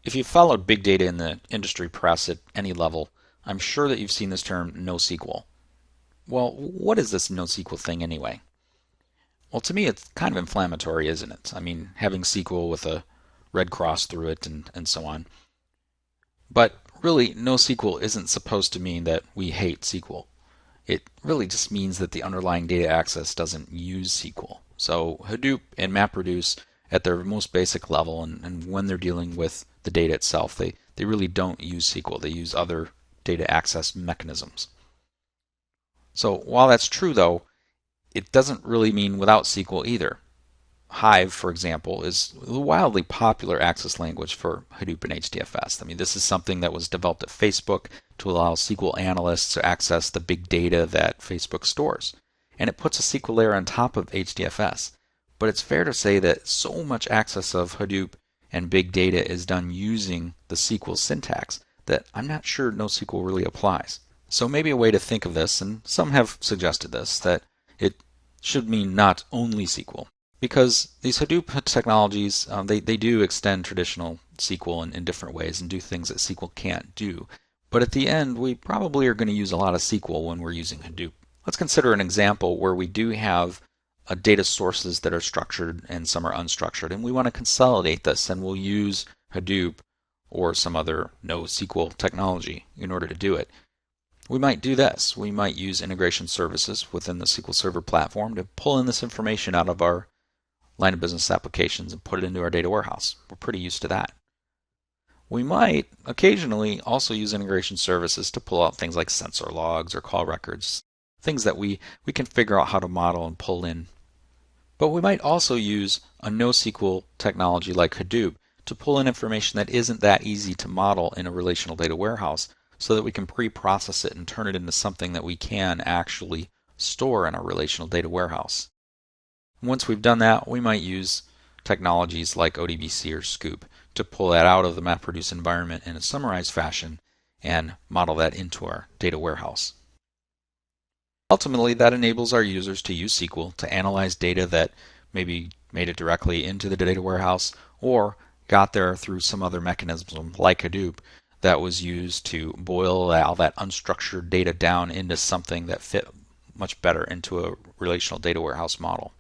If you've followed big data in the industry press at any level, I'm sure that you've seen this term NoSQL. Well, what is this NoSQL thing anyway? Well, to me, it's kind of inflammatory, isn't it? I mean, having SQL with a red cross through it and so on. But really, NoSQL isn't supposed to mean that we hate SQL. It really just means that the underlying data access doesn't use SQL. So Hadoop and MapReduce at their most basic level and when they're dealing with the data itself, they really don't use SQL. They use other data access mechanisms. So while that's true though, it doesn't really mean without SQL either. Hive, for example, is a wildly popular access language for Hadoop and HDFS. I mean, this is something that was developed at Facebook to allow SQL analysts to access the big data that Facebook stores. And it puts a SQL layer on top of HDFS. But it's fair to say that so much access of Hadoop and big data is done using the SQL syntax that I'm not sure NoSQL really applies. So maybe a way to think of this, and some have suggested this, that it should mean not only SQL. Because these Hadoop technologies, they do extend traditional SQL in different ways and do things that SQL can't do. But at the end, we probably are going to use a lot of SQL when we're using Hadoop. Let's consider an example where we do have data sources that are structured and some are unstructured, and we want to consolidate this, and we'll use Hadoop or some other NoSQL technology in order to do it. We might do this. We might use integration services within the SQL Server platform to pull in this information out of our line of business applications and put it into our data warehouse. We're pretty used to that. We might occasionally also use integration services to pull out things like sensor logs or call records, things that we can figure out how to model and pull in. But we might also use a NoSQL technology like Hadoop to pull in information that isn't that easy to model in a relational data warehouse so that we can pre-process it and turn it into something that we can actually store in our relational data warehouse. Once we've done that, we might use technologies like ODBC or Scoop to pull that out of the MapReduce environment in a summarized fashion and model that into our data warehouse. Ultimately, that enables our users to use SQL to analyze data that maybe made it directly into the data warehouse or got there through some other mechanism like Hadoop that was used to boil all that unstructured data down into something that fit much better into a relational data warehouse model.